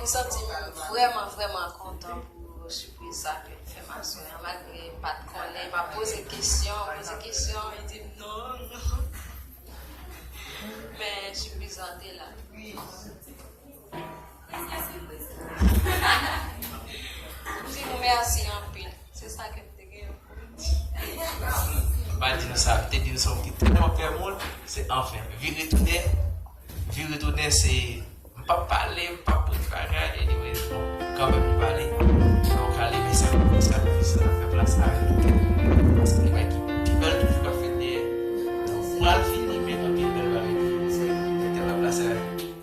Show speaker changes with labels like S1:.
S1: me senti vraiment content pour surprise ça que fait ma soeur. Malgré pas de connaître, m'a posé question, il dit non. Mais surprise là. Oui. Je dis merci en pile. C'est ça que tu
S2: Bah, dis-nous ça, peut-être dis-nous ça, tellement faire monde, c'est enfin, vie retourner, c'est pas parler, pas préparer, quand même parler. Donc, allez, mais ça, la place avec